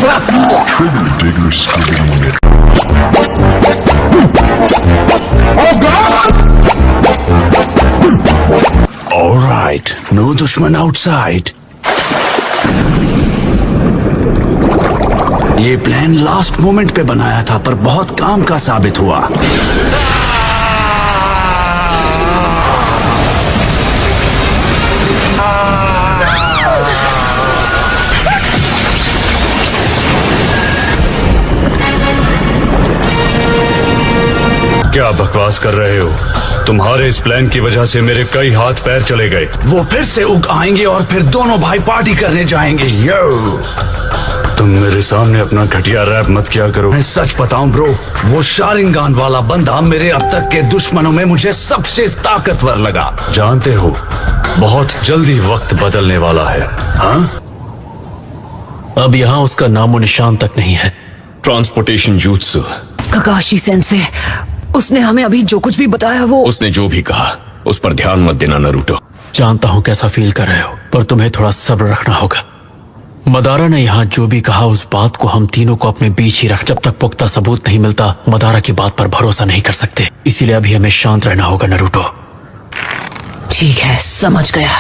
Trigger digger skibbity. All right, no दुश्मन outside. ये plan last moment पे बनाया था पर बहुत काम का साबित हुआ। क्या बकवास कर रहे हो? तुम्हारे इस प्लान की वजह से मेरे कई हाथ पैर चले गए। वो फिर से उग आएंगे और फिर दोनों भाई पार्टी करने जाएंगे। यो, तुम मेरे सामने अपना घटिया रैप मत किया करो। मैं सच बताऊं ब्रो, वो शारिंगान वाला बंदा मेरे अब तक के दुश्मनों में मुझे सबसे ताकतवर लगा। जानते हो, बहुत जल्दी वक्त बदलने वाला है। हाँ? अब यहाँ उसका नामो निशान तक नहीं है। Transportation jutsu। काकाशी सेंसे, उसने हमें अभी जो कुछ भी बताया वो उसने जो भी कहा उस पर ध्यान मत देना नारुतो। जानता हूँ कैसा फील कर रहे हो, पर तुम्हें थोड़ा सब्र रखना होगा। मदारा ने यहाँ जो भी कहा उस बात को हम तीनों को अपने बीच ही रख। जब तक पुख्ता सबूत नहीं मिलता मदारा की बात पर भरोसा नहीं कर सकते। इसीलिए अभी हमें शांत रहना होगा नारुतो। ठीक है, समझ गया।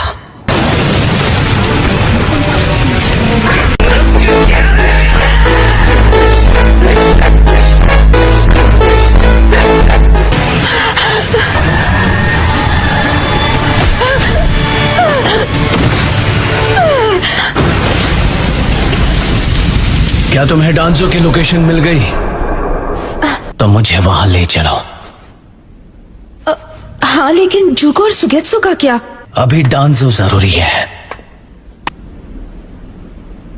क्या तुम्हें डांजो की लोकेशन मिल गई? तो मुझे वहां ले चलो। हाँ, लेकिन जुगो और सुगेत्सु का क्या? अभी डांजो जरूरी है।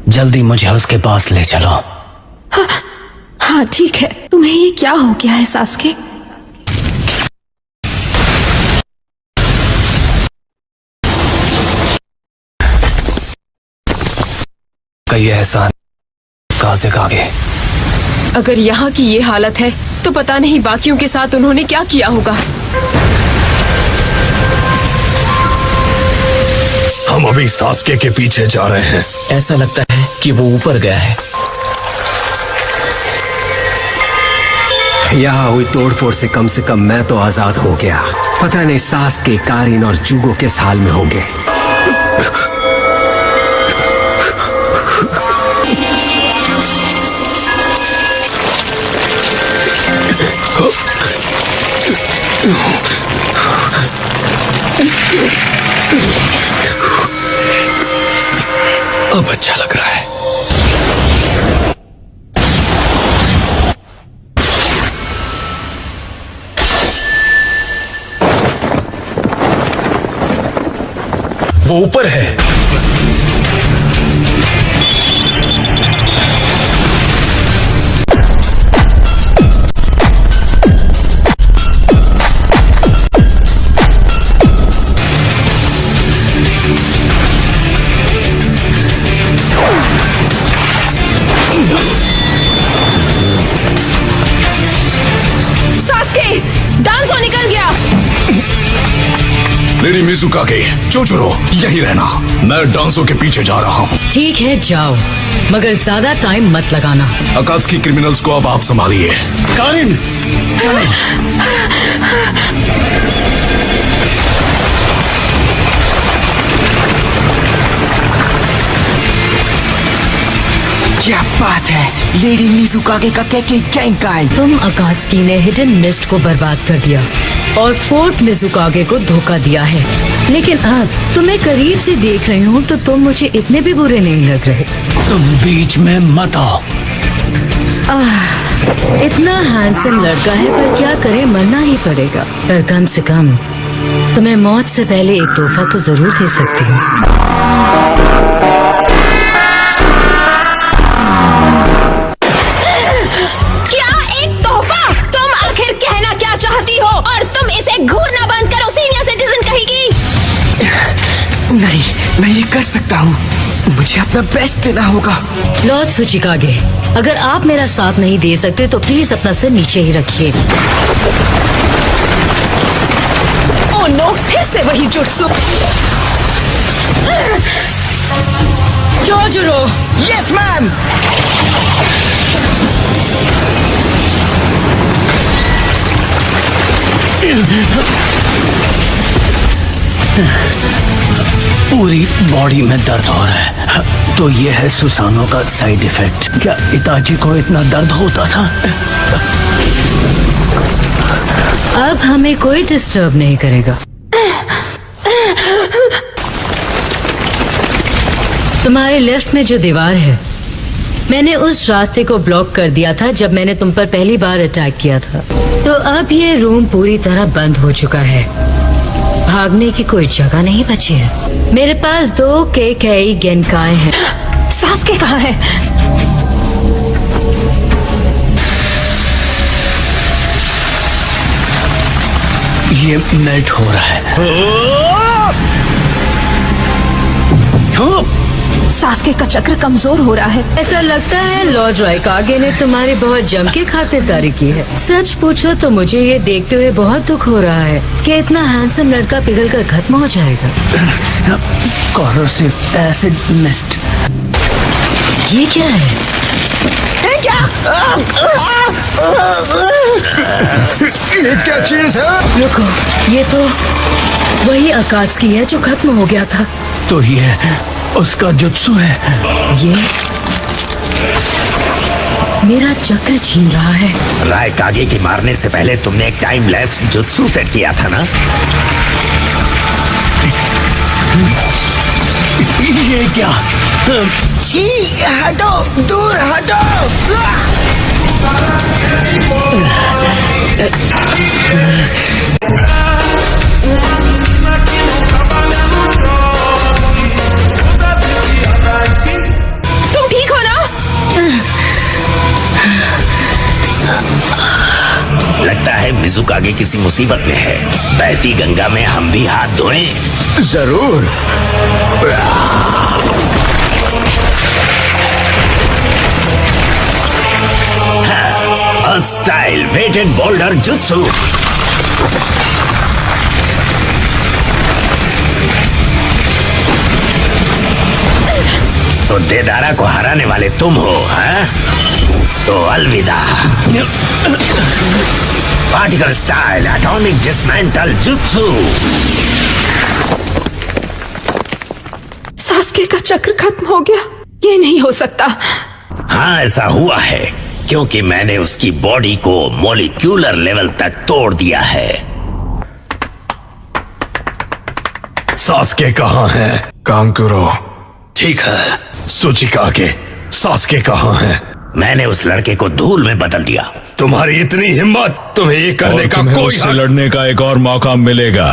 जल्दी मुझे उसके पास ले चलो। हाँ ठीक है। तुम्हें ये क्या हो गया है सास्के? कई एहसान काज़ेकागे। अगर यहाँ की ये हालत है तो पता नहीं बाकियों के साथ उन्होंने क्या किया होगा। हम अभी सास्के के पीछे जा रहे हैं। ऐसा लगता है कि वो ऊपर गया है। यहाँ हुई तोड़फोड़ से कम मैं तो आजाद हो गया। पता नहीं सास्के, कारिन और जुगो किस हाल में होंगे। अब अच्छा लग रहा है। वो ऊपर है। लेडी मिज़ुकागे, जोजोरो, यही रहना। मैं डांसो के पीछे जा रहा हूँ। ठीक है, जाओ, मगर ज्यादा टाइम मत लगाना। अकात्सुकी क्रिमिनल्स को अब आप संभालिए। कारिन, चलो। क्या बात है, लेडी मिज़ुकागे का केंकाई। तुम अकात्सुकी ने हिडन मिस्ट को बर्बाद कर दिया और फोर्थ मिज़ुकागे को धोखा दिया है। लेकिन अब तुम्हें करीब से देख रही हूँ तो तुम मुझे इतने भी बुरे नहीं लग रहे। तुम बीच में मत आओ। इतना हैंडसम लड़का है पर क्या करे, मरना ही पड़ेगा। पर कम से कम तुम्हें मौत से पहले एक तोहफा तो जरूर दे सकती हूँ। और तुम इसे घूरना बंद करो, सीनियर सिटीजन कहेगी। नहीं, मैं ये कर सकता हूँ। मुझे अपना बेस्ट देना होगा। लॉर्ड त्सुचिकागे, अगर आप मेरा साथ नहीं दे सकते तो प्लीज अपना सिर नीचे ही रखिए। ओह नो, फिर से वही जुत्सु। जोजोरो, यस मैम। पूरी बॉडी में दर्द हो रहा है। तो ये है सुसानो का साइड इफेक्ट। क्या इताची को इतना दर्द होता था? अब हमें कोई डिस्टर्ब नहीं करेगा। तुम्हारे लेफ्ट में जो दीवार है, मैंने उस रास्ते को ब्लॉक कर दिया था जब मैंने तुम पर पहली बार अटैक किया था। तो अब ये रूम पूरी तरह बंद हो चुका है। भागने की कोई जगह नहीं बची है। मेरे पास 2 केकेई गेनकाई हैं। सास्के कहाँ है? ये मेल्ट हो रहा है। सास्के का चक्र कमजोर हो रहा है। ऐसा लगता है लॉर्ड राइकागे ने तुम्हारी बहुत जम के खातिरदारी की है। सच पूछो तो मुझे ये देखते हुए बहुत दुख हो रहा है कि इतना हैंडसम लड़का पिघल कर खत्म हो जाएगा। Corrosive acid mist. ये क्या है? ये क्या चीज है? रुको, ये तो वही अकात्सुकी है जो खत्म हो गया था। तो ये उसका जुत्सु है। ये मेरा चक्र छीन रहा है। रायकागे की मारने से पहले तुमने एक टाइम लैप्स जुत्सु सेट किया था ना? ये क्या? छी, हटो, दूर हटो। तुम ठीक हो ना? लगता है मिजुकागे किसी मुसीबत में है। बहती गंगा में हम भी हाथ धोएं? जरूर। Style weighted boulder jutsu. तो देदारा को हराने वाले तुम हो, हाँ? तो अलविदा। Particle style atomic dismantle jutsu. Sasuke का चक्र खत्म हो गया। ये नहीं हो सकता। हाँ, ऐसा हुआ है क्योंकि मैंने उसकी बॉडी को मॉलिक्यूलर लेवल तक तोड़ दिया है। सास्के कहाँ है? कांकुरो। ठीक है, सुचिकागे। सास्के कहाँ है? मैंने उस लड़के को धूल में बदल दिया। तुम्हारी इतनी हिम्मत, तुम्हें ये करने का तुम्हें कोई उससे हक... लड़ने का एक और मौका मिलेगा।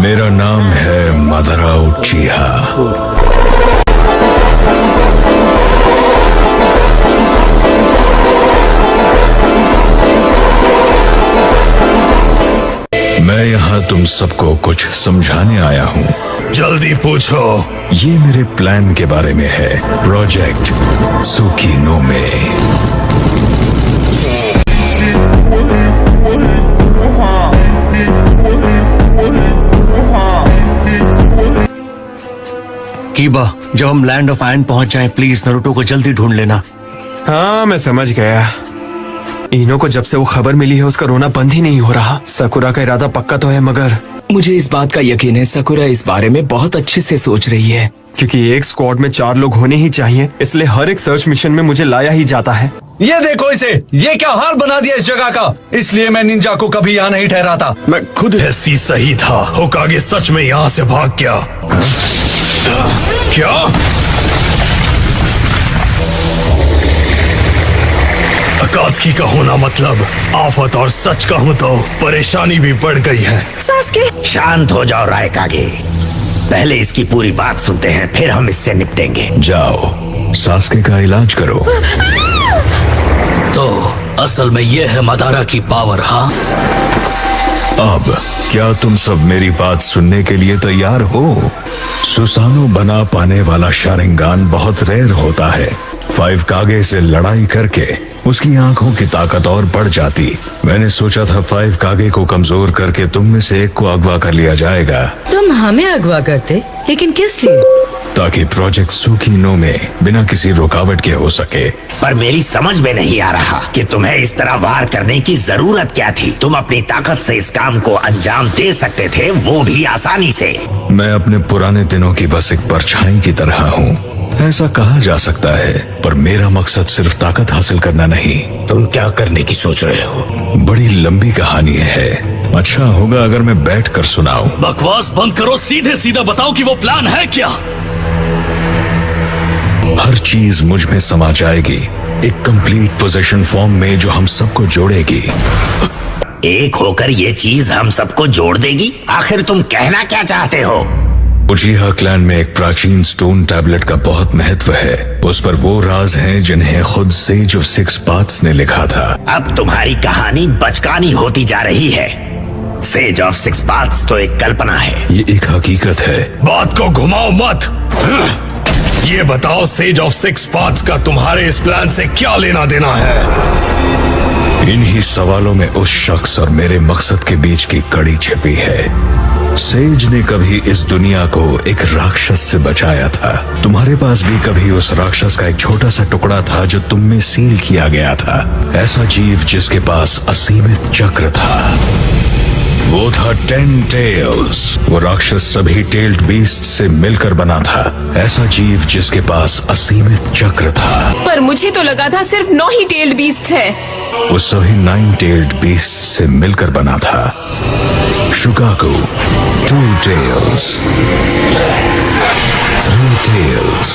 मेरा नाम है मादारा उचिहा। मैं यहाँ तुम सबको कुछ समझाने आया हूँ। जल्दी पूछो। ये मेरे प्लान के बारे में है, प्रोजेक्ट सुकीनो में। कीबा, जब हम लैंड ऑफ आयरन पहुंच जाएं, प्लीज नरूटो को जल्दी ढूंढ लेना। हाँ, मैं समझ गया। इनो को जब से वो खबर मिली है उसका रोना बंद ही नहीं हो रहा। सकुरा का इरादा पक्का तो है, मगर मुझे इस बात का यकीन है सकुरा इस बारे में बहुत अच्छे से सोच रही है। क्योंकि एक स्क्वाड में 4 लोग होने ही चाहिए, इसलिए हर एक सर्च मिशन में मुझे लाया ही जाता है। ये देखो इसे, ये क्या हाल बना दिया इस जगह का। इसलिए मैं निंजा को कभी यहाँ नहीं ठहराता। मैं खुद ऐसी सही था। होकागे सच में यहाँ से भाग गया। क्या? अकात्सुकी का होना मतलब आफत, और सच कहूँ तो परेशानी भी बढ़ गई है। सास्के, शांत हो जाओ रायकागे। पहले इसकी पूरी बात सुनते हैं, फिर हम इससे निपटेंगे। जाओ, सास्के का इलाज करो। तो असल में ये है मादारा की पावर। हाँ, अब क्या तुम सब मेरी बात सुनने के लिए तैयार हो? सुसानो बना पाने वाला शारिंगान बहुत रेयर होता है, 5 कागे से लड़ाई करके उसकी आंखों की ताकत और बढ़ जाती। मैंने सोचा था 5 कागे को कमजोर करके तुम में से एक को अगवा कर लिया जाएगा। तुम हमें अगवा करते, लेकिन किस लिए? ताकि प्रोजेक्ट सुकीनो में बिना किसी रुकावट के हो सके। पर मेरी समझ में नहीं आ रहा कि तुम्हें इस तरह वार करने की जरूरत क्या थी। तुम अपनी ताकत से इस काम को अंजाम दे सकते थे, वो भी आसानी से। मैं अपने पुराने दिनों की बस एक परछाई की तरह हूँ, ऐसा कहा जा सकता है। पर मेरा मकसद सिर्फ ताकत हासिल करना नहीं। तुम क्या करने की सोच रहे हो? बड़ी लंबी कहानी है। अच्छा होगा अगर मैं बैठकर सुनाऊं। बकवास बंद करो, सीधे सीधा बताओ कि वो प्लान है क्या? हर चीज मुझ में समा जाएगी, एक कंप्लीट पोजीशन फॉर्म में जो हम सबको जोड़ेगी। एक होकर ये चीज हम सबको जोड़ देगी? आखिर तुम कहना क्या चाहते हो? उचिहा क्लैन में एक प्राचीन स्टोन टैबलेट का बहुत महत्व है। उस पर वो राज हैं जिन्हें खुद सेज ऑफ 6 पाथ्स ने लिखा था। अब तुम्हारी कहानी बचकानी होती जा रही है। सेज ऑफ 6 पाथ्स तो एक कल्पना है। ये एक हकीकत है। बात को घुमाओ मत। ये बताओ सेज ऑफ 6 पाथ्स का तुम्हारे इस प्लान से क्या लेना देना है? इन्हीं सवालों में उस शख्स और मेरे मकसद के बीच की कड़ी छिपी है। सेज ने कभी इस दुनिया को एक राक्षस से बचाया था। तुम्हारे पास भी कभी उस राक्षस का एक छोटा सा टुकड़ा था जो तुम में सील किया गया था। ऐसा जीव जिसके पास असीमित चक्र था। वो था 10 टेल्स। वो राक्षस सभी टेल्ड बीस्ट से मिलकर बना था। ऐसा जीव जिसके पास असीमित चक्र था। पर मुझे तो लगा था सिर्फ 9 ही टेल्ड बीस्ट है। वो सभी 9 टेल्ड बीस्ट से मिलकर बना था। शुकाकू 2 tails, 3 tails,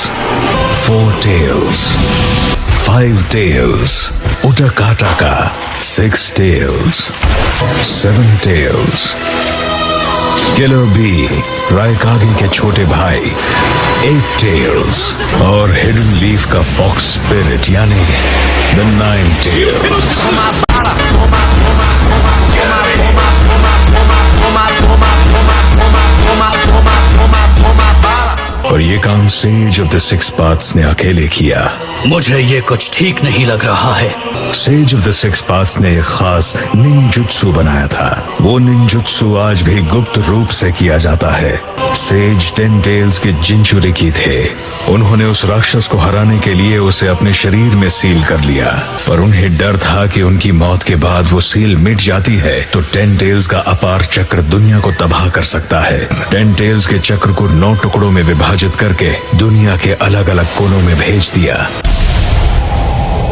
4 tails, 5 tails, Utakataka 6 tails, 7 tails, Killer Bee, रायकागी के छोटे भाई 8 tails और हिडन लीफ का फॉक्स स्पिरिट यानी The 9 tails। और ये काम सेज ऑफ द 6 पाथ्स ने अकेले किया। मुझे ये कुछ ठीक नहीं लग रहा है। सेज ऑफ द 6 पाथ्स ने एक खास निंजुत्सु बनाया था। वो निंजुत्सु आज भी गुप्त रूप से किया जाता है। सेज 10 टेल्स के जिंचुरिकी थे। उन्होंने उस राक्षस को हराने के लिए उसे अपने शरीर में सील कर लिया। पर उन्हें डर था कि उनकी मौत के बाद वो सील मिट जाती है तो 10 टेल्स का अपार चक्र दुनिया को तबाह कर सकता है। 10 टेल्स के चक्र को 9 टुकड़ों में विभाजित करके दुनिया के अलग अलग कोनों में भेज दिया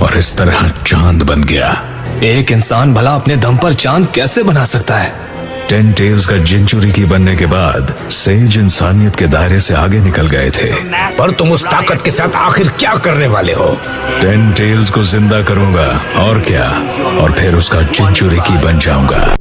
और इस तरह चांद बन गया। एक इंसान भला अपने दम पर चांद कैसे बना सकता है? 10 टेल्स का जिंचुरिकी बनने के बाद सेज इंसानियत के दायरे से आगे निकल गए थे। पर तुम उस ताकत के साथ आखिर क्या करने वाले हो? 10 टेल्स को जिंदा करूंगा और क्या, और फिर उसका जिंचुरिकी बन जाऊंगा।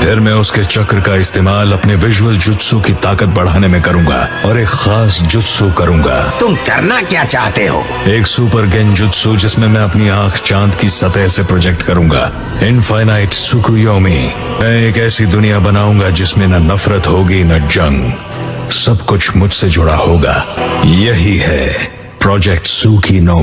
फिर मैं उसके चक्र का इस्तेमाल अपने विजुअल जुत्सु की ताकत बढ़ाने में करूंगा और एक खास जुत्सु करूंगा। तुम करना क्या चाहते हो? एक सुपर गेंजुत्सु जिसमें मैं अपनी आंख चांद की सतह से प्रोजेक्ट करूंगा। Infinite Tsukuyomi. मैं एक ऐसी दुनिया बनाऊंगा जिसमें न नफरत होगी न जंग। सब कुछ मुझसे जुड़ा होगा। यही है प्रोजेक्ट सुकीनो।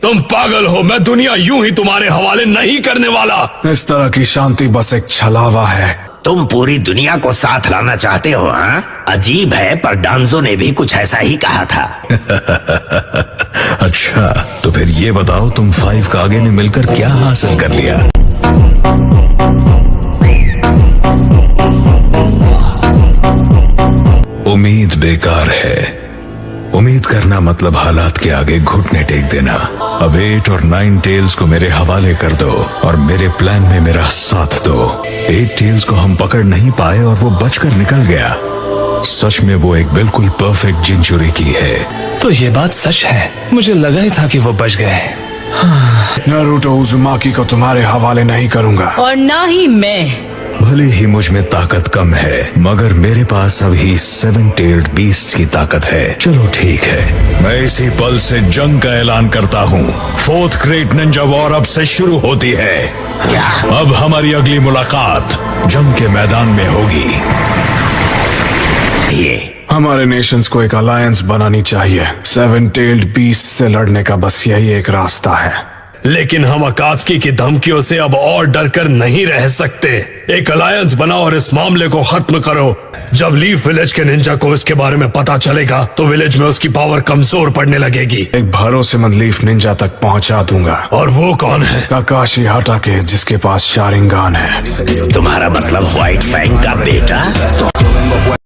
तुम पागल हो। मैं दुनिया यूं ही तुम्हारे हवाले नहीं करने वाला। इस तरह की शांति बस एक छलावा है। तुम पूरी दुनिया को साथ लाना चाहते हो? हाँ, अजीब है, पर डांजो ने भी कुछ ऐसा ही कहा था। अच्छा, तो फिर ये बताओ तुम 5 कागे ने मिलकर क्या हासिल कर लिया? उम्मीद बेकार है। उम्मीद करना मतलब हालात के आगे घुटने टेक देना। अब 8 और 9 टेल्स को मेरे हवाले कर दो और मेरे प्लान में मेरा साथ दो। 8 टेल्स को हम पकड़ नहीं पाए और वो बचकर निकल गया। सच में वो एक बिल्कुल परफेक्ट जिंचुरिकी है। तो ये बात सच है। मुझे लगा ही था कि वो बच गए। नारुतो उज़ुमाकी को तुम्हारे हवाले नहीं करूंगा। और ना ही मैं। भले ही मुझ में ताकत कम है, मगर मेरे पास अभी 7 टेल्ड बीस्ट की ताकत है। चलो ठीक है, मैं इसी पल से जंग का ऐलान करता हूँ। 4th ग्रेट निंजा वॉर अब से शुरू होती है। अब हमारी अगली मुलाकात जंग के मैदान में होगी। हमारे नेशंस को एक अलायंस बनानी चाहिए। 7 टेल्ड बीस्ट से लड़ने का बस यही एक रास्ता है। लेकिन हम अकात्सकी की धमकियों से अब और डर कर नहीं रह सकते। एक अलायंस बनाओ और इस मामले को खत्म करो। जब लीफ विलेज के निंजा को इसके बारे में पता चलेगा तो विलेज में उसकी पावर कमजोर पड़ने लगेगी। एक भरोसेमंद लीफ निंजा तक पहुंचा दूंगा। और वो कौन है? काकाशी हाटाके, जिसके पास शारिंगान है। तुम्हारा मतलब व्हाइट फैंग का बेटा?